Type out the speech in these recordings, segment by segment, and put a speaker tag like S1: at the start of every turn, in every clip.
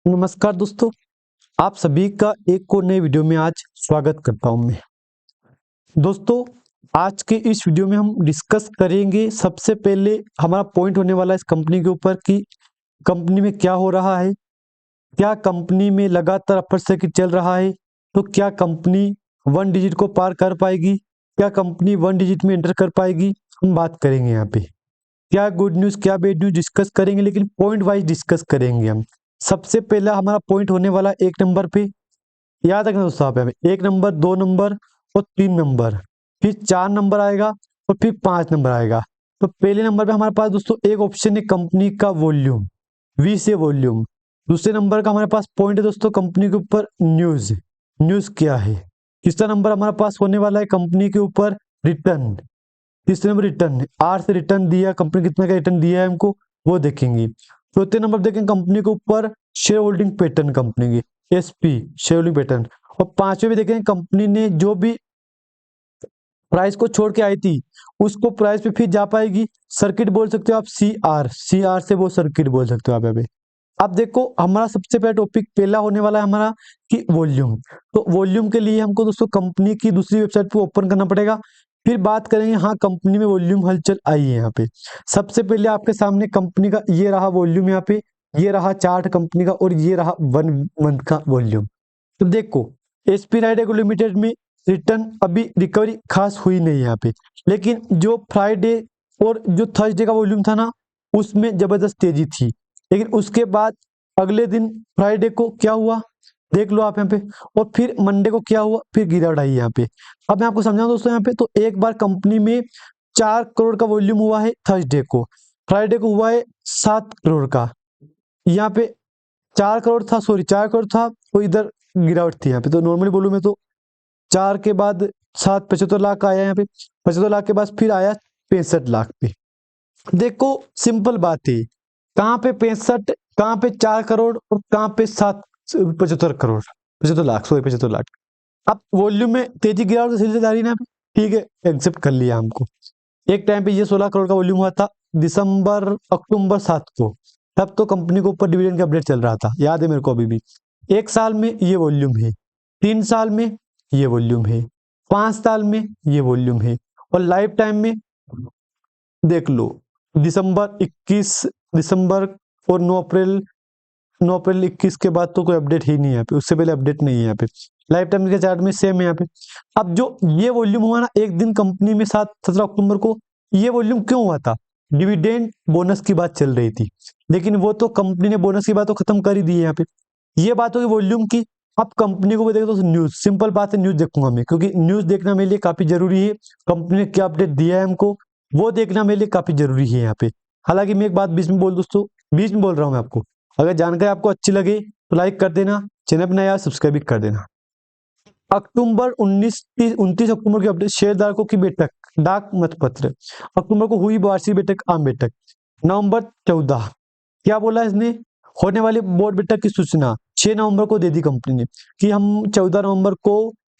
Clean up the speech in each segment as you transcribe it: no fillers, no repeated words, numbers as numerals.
S1: नमस्कार दोस्तों, आप सभी का एक और नए वीडियो में आज स्वागत करता हूं मैं। दोस्तों, आज के इस वीडियो में हम डिस्कस करेंगे। सबसे पहले हमारा पॉइंट होने वाला है इस कंपनी के ऊपर कि कंपनी में क्या हो रहा है, क्या कंपनी में लगातार अपर सर्किट चल रहा है, तो क्या कंपनी 1 डिजिट को पार कर पाएगी, क्या कंपनी 1 डिजिट में एंटर कर पाएगी, हम बात करेंगे यहाँ पे। क्या गुड न्यूज़ क्या बैड न्यूज़ डिस्कस करेंगे, लेकिन पॉइंट वाइज डिस्कस करेंगे हम। सबसे पहला हमारा पॉइंट होने वाला 1 नंबर पे, याद रखना दोस्तों आप यहाँ पे 1 नंबर, 2 नंबर और 3 नंबर, फिर 4 नंबर आएगा और फिर 5 नंबर आएगा। तो पहले नंबर पे हमारे पास दोस्तों एक ऑप्शन है कंपनी का वॉल्यूम, वी से वॉल्यूम। दूसरे नंबर का हमारे पास पॉइंट है दोस्तों कंपनी के ऊपर न्यूज़, न्यूज़ क्या है। तीसरा नंबर हमारे पास होने वाला है कंपनी के ऊपर रिटर्न। तीसरे नंबर रिटर्न, आर से रिटर्न दिया, कंपनी कितना का रिटर्न दिया है हमको वो देखेंगे। चौथे नंबर देखेंगे कंपनी के ऊपर शेयर होल्डिंग पैटर्न, कंपनी की एसपी शेयर होल्डिंग पैटर्न। और पांचवे भी देखेंगे कंपनी ने जो भी प्राइस को छोड़ के आई थी उसको प्राइस पे फिर जा पाएगी। सर्किट बोल सकते हो आप, सी आर से वो सर्किट बोल सकते हो आप यहाँ पे। अब देखो हमारा सबसे पहला टॉपिक पहला होने वाला है हमारा कि वॉल्यूम। तो वॉल्यूम के लिए हमको दोस्तों कंपनी की दूसरी वेबसाइट पे ओपन करना पड़ेगा, फिर बात करेंगे हाँ कंपनी में वॉल्यूम हलचल आई है यहाँ पे। सबसे पहले आपके सामने कंपनी का ये रहा वॉल्यूम, यहाँ पे ये रहा चार्ट कंपनी का और ये रहा 1 मंथ का वॉल्यूम। तो देखो एसपी राइडेको लिमिटेड में रिटर्न अभी रिकवरी खास हुई नहीं यहाँ पे, लेकिन जो फ्राइडे और जो थर्सडे का वॉल्यूम था ना उसमें जबरदस्त तेजी थी। लेकिन उसके बाद अगले दिन फ्राइडे को क्या हुआ देख लो आप यहाँ पे, और फिर मंडे को क्या हुआ, फिर गिरावट आई यहाँ पे। अब मैं आपको समझाऊं दोस्तों यहाँ पे, तो एक बार कंपनी में 4 करोड़ का वॉल्यूम हुआ है थर्सडे को, फ्राइडे को हुआ है 7 करोड़ का। यहाँ पे 4 करोड़ था, सॉरी 4 करोड़ था, वो इधर गिरावट थी यहाँ पे। तो नॉर्मली बोलूँ मैं तो 4 के बाद 7, 75 लाख आया यहाँ पे, 75 लाख के बाद फिर आया 65 लाख पे। देखो सिंपल बात है, कहाँ पे 65, कहाँ पे 4 करोड़ और कहाँ पे 75 करोड़, 75 लाख, सॉरी 75 लाख। अब वॉल्यूम में तेजी गिरावट तो सिलसिला जारी ना, ठीक है एक्सेप्ट कर लिया हमको। एक टाइम पे ये 16 करोड़ का वॉल्यूम हुआ था दिसंबर अक्टूबर 7 को, तब तो कंपनी के ऊपर डिविडेंड का अपडेट चल रहा था, याद है मेरे को अभी भी। 1 साल में ये वॉल्यूम है, 3 साल में ये वॉल्यूम है, 5 साल में ये वॉल्यूम है, और लाइफ टाइम में देख लो दिसंबर 21, दिसंबर और 9 अप्रैल, 9 अप्रैल 21 के बाद तो कोई अपडेट ही नहीं है यहाँ पे, उससे पहले अपडेट नहीं है यहाँ पे। लाइफ टाइम के चार्ट में सेम है यहाँ पे। अब जो ये वॉल्यूम हुआ ना एक दिन कंपनी में 17 अक्टूबर को, ये वॉल्यूम क्यों हुआ था, डिविडेंड बोनस की बात चल रही थी, लेकिन वो तो कंपनी ने बोनस की बात तो खत्म कर ही दी है यहाँ पे। ये बात होगी वॉल्यूम की। अब कंपनी को भी देखो तो न्यूज, सिंपल बात है न्यूज देखूंगा मैं, क्योंकि न्यूज देखना मेरे लिए काफी जरूरी है। कंपनी ने क्या अपडेट दिया है हमको वो देखना मेरे लिए काफी जरूरी है यहाँ पे। हालांकि मैं एक बात बीच में बोल दोस्तों, बीच में बोल रहा हूँ मैं आपको, अगर जानकारी आपको अच्छी लगे तो लाइक कर देना, चैनल पर नया सब्सक्राइब भी कर देना। अक्टूबर 29 अक्टूबर की अपडेट, शेयरधारकों की बैठक, डाक मतपत्र। अक्टूबर को हुई वार्षिक बैठक, आम बैठक। नवंबर 14 क्या बोला इसने, होने वाली बोर्ड बैठक की सूचना 6 नवंबर को दे दी कंपनी ने कि हम 14 नवंबर को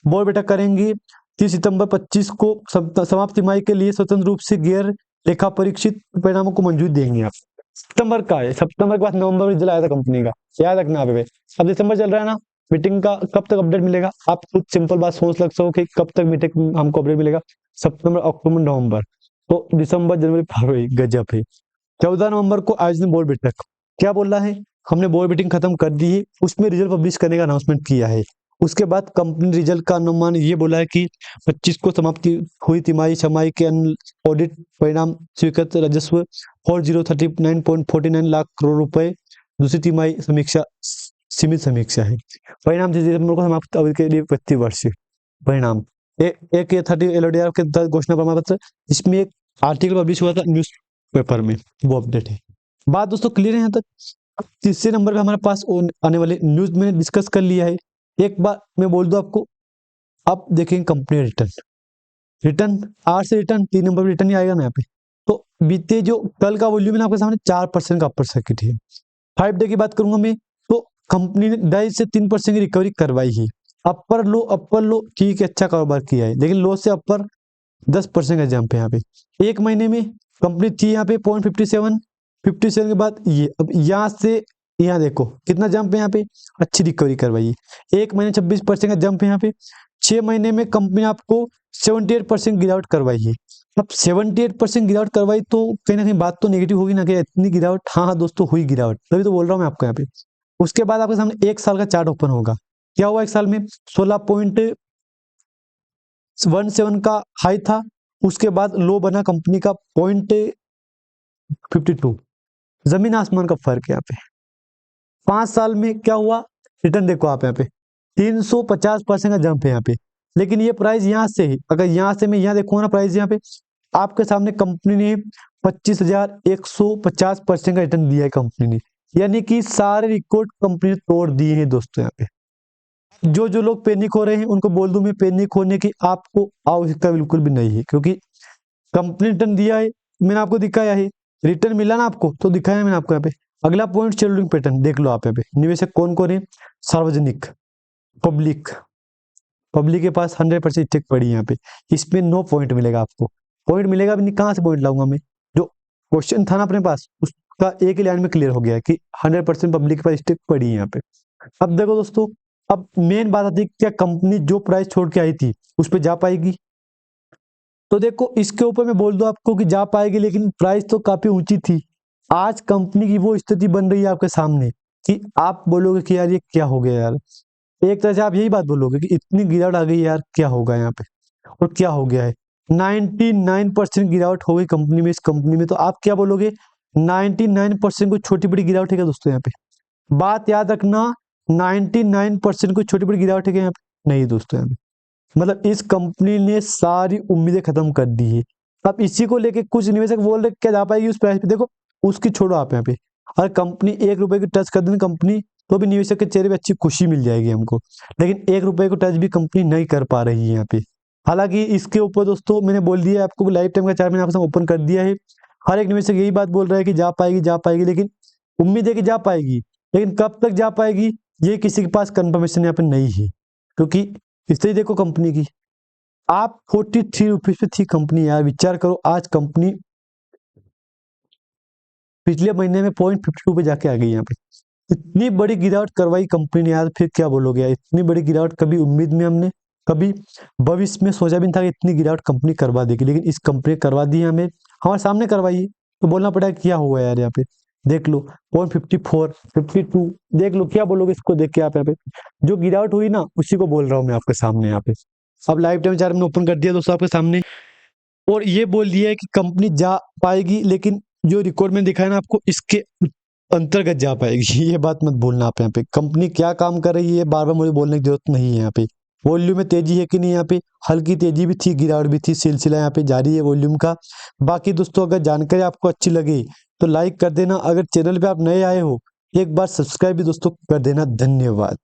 S1: बोर्ड बैठक करेंगे। 30 सितंबर 25 को समाप्त तिमाही के लिए स्वतंत्र रूप से गैर लेखा परीक्षित परिणामों को मंजूरी देंगे आप। सितंबर का है, सितंबर के बाद नवंबर में रिजल्ट आया था कंपनी का, याद रखना आप। अब दिसंबर चल रहा है ना, मीटिंग का कब तक अपडेट मिलेगा, आप कुछ सिंपल बात सोच सकते हो कि कब तक मीटिंग हमको अपडेट मिलेगा। सितंबर, अक्टूबर, नवंबर, तो दिसंबर, जनवरी, फरवरी, गजब है। 14 नवंबर को आयोजित बोर्ड बैठक, क्या बोल रहा है, हमने बोर्ड मीटिंग खत्म कर दी है, उसमें रिजल्ट पब्लिश करने का अनाउंसमेंट किया है। उसके बाद कंपनी रिजल्ट का अनुमान ये बोला है कि 25 को समाप्ति हुई तिमाही छमाही के ऑडिट परिणाम स्वीकृत राजस्व 4039.49 लाख करोड़ रुपए। दूसरी तिमाही समीक्षा सीमित समीक्षा है। परिणाम दिसंबर को समाप्त अवधि के लिए वित्तीय वर्ष परिणाम। एक 30 एलओडीआर के तहत घोषणा प्रमाण पत्र, इसमें एक आर्टिकल पब्लिश हुआ था न्यूज पेपर में, वो अपडेट है। बात दोस्तों क्लियर है यहाँ तक। अब तीसरे नंबर पे हमारे पास आने वाले न्यूज मैंने डिस्कस कर लिया है। एक बार मैं बोल दूं आपको, अब देखेंगे कंपनी रिटर्न, रिटर्न आर से रिटर्न 3 नंबर रिटर्न ही आएगा ना यहाँ पे। तो बीते जो कल का वॉल्यूम है ना आपके सामने 4% का अपर सर्किट है। 5 डे की बात करूंगा मैं, तो कंपनी ने 2.5 से 3% की रिकवरी करवाई है। अपर लो ठीक है, अच्छा कारोबार किया है, लेकिन लो से अपर 10% का जंप है यहाँ पे। एक महीने में कंपनी थी यहाँ पे 0.57, 57 के बाद ये, अब यहाँ से यहाँ देखो कितना जंप है, यहाँ पे अच्छी रिकवरी करवाई है। 1 महीने 26% का जंप है यहाँ पे। 6 महीने में कंपनी आपको 78% गिरावट करवाई है। अब 78% गिरावट करवाई तो कहीं ना कहीं बात तो नेगेटिव होगी ना कि इतनी गिरावट। हाँ हाँ दोस्तों, हुई गिरावट, तभी तो बोल रहा हूँ मैं आपको यहाँ पे। उसके बाद आपके सामने 1 साल का चार्ट ओपन होगा। क्या हुआ 1 साल में? 16.17 का हाई था, उसके बाद लो बना कंपनी का 0.52। जमीन आसमान का फर्क है यहाँ पे। 5 साल में क्या हुआ? रिटर्न देखो आप यहाँ पे 350% का जंप है यहाँ पे। लेकिन ये प्राइस यहाँ से ही, अगर यहाँ से मैं यहाँ देखूंगा ना प्राइस, यहाँ पे आपके सामने कंपनी ने 25,150% का रिटर्न दिया है कंपनी ने। यानी कि सारे रिकॉर्ड कंपनी ने तोड़ दिए हैं दोस्तों। यहाँ पे जो जो लोग पैनिक हो रहे हैं उनको बोल दूं मैं, पैनिक होने की आपको आवश्यकता बिल्कुल भी नहीं है, क्योंकि कंपनी रिटर्न दिया है, मैंने आपको दिखाया है। रिटर्न मिला ना आपको तो दिखाया है मैंने आपको। यहाँ पे अगला पॉइंट, शेड्यूलिंग पैटर्न देख लो आप। यहाँ पे निवेशक कौन कौन है? सार्वजनिक, पब्लिक। पब्लिक के पास 100% स्टेक पड़ी है यहाँ पे। इसमें नो पॉइंट मिलेगा आपको। पॉइंट मिलेगा भी नहीं, कहाँ से पॉइंट लाऊंगा मैं? जो क्वेश्चन था ना अपने पास, उसका एक ही लाइन में क्लियर हो गया कि 100% पब्लिक के पास स्टेक पड़ी है यहाँ पे। अब देखो दोस्तों, अब मेन बात आती है, क्या कंपनी जो प्राइस छोड़ के आई थी उस पर जा पाएगी? तो देखो इसके ऊपर मैं बोल दूं आपको कि जा पाएगी, लेकिन प्राइस तो काफी ऊंची थी। आज कंपनी की वो स्थिति बन रही है आपके सामने कि आप बोलोगे कि यार ये क्या हो गया यार। एक तरह से आप यही बात बोलोगे कि इतनी गिरावट आ गई यार, क्या होगा यहाँ पे और क्या हो गया है। 99% गिरावट हो गई कंपनी में, इस कंपनी में। तो आप क्या बोलोगे? 99% को छोटी बड़ी गिरावट है क्या दोस्तों? यहाँ पे बात याद रखना, 99% को छोटी बड़ी गिरावट है क्या यहाँ पे? नहीं दोस्तों। यहाँ पे मतलब इस कंपनी ने सारी उम्मीदें खत्म कर दी है। अब इसी को लेके कुछ निवेशक बोल रहे क्या जा पाएगी उस प्राइस पे? देखो उसकी छोड़ो आप। यहाँ पे अगर कंपनी 1 रुपए की टच कर देनी कंपनी, तो भी निवेशक के चेहरे पे अच्छी खुशी मिल जाएगी हमको। लेकिन 1 रुपए को टच भी कंपनी नहीं कर पा रही है यहाँ पे। हालांकि इसके ऊपर दोस्तों मैंने बोल दिया है आपको, लाइफ टाइम का चार्ट मैंने आपके सामने ओपन कर दिया है। हर एक निवेशक यही बात बोल रहा है कि जा पाएगी, जा पाएगी, लेकिन उम्मीद है कि जा पाएगी। लेकिन कब तक जा पाएगी ये किसी के पास कंफर्मेशन यहाँ पे नहीं है। क्योंकि इससे देखो कंपनी की, आप 43 रुपीज पे थी कंपनी यार। विचार करो, आज कंपनी पिछले महीने में 0.52 पे जाके आ गई यहाँ पे। इतनी बड़ी गिरावट करवाई कंपनी ने यार, फिर क्या बोलोगे यार? इतनी बड़ी गिरावट कभी उम्मीद में हमने कभी भविष्य में सोचा भी नहीं था कि इतनी गिरावट कंपनी करवा देगी, लेकिन इस कंपनी करवा दी है हमें, हमारे सामने करवाई है। तो बोलना पड़ेगा क्या हुआ यार यहाँ पे। देख लो 0.54, 52, देख लो क्या बोलोगे इसको देख के आप। यहाँ पे जो गिरावट हुई ना उसी को बोल रहा हूँ मैं आपके सामने यहाँ पे। अब लाइव टाइम चार्ट मैंने ओपन कर दिया दोस्तों आपके सामने, और ये बोल दिया है कि कंपनी जा पाएगी, लेकिन जो रिकॉर्ड में दिखाया ना आपको इसके अंतर्गत जा पाएगी। ये बात मत भूलना आप। यहाँ पे कंपनी क्या काम कर रही है बार बार मुझे बोलने की जरूरत नहीं है। यहाँ पे वॉल्यूम में तेजी है कि नहीं? यहाँ पे हल्की तेजी भी थी, गिरावट भी थी, सिलसिला यहाँ पे जारी है वॉल्यूम का। बाकी दोस्तों अगर जानकारी आपको अच्छी लगी तो लाइक कर देना। अगर चैनल पे आप नए आए हो एक बार सब्सक्राइब भी दोस्तों कर देना। धन्यवाद।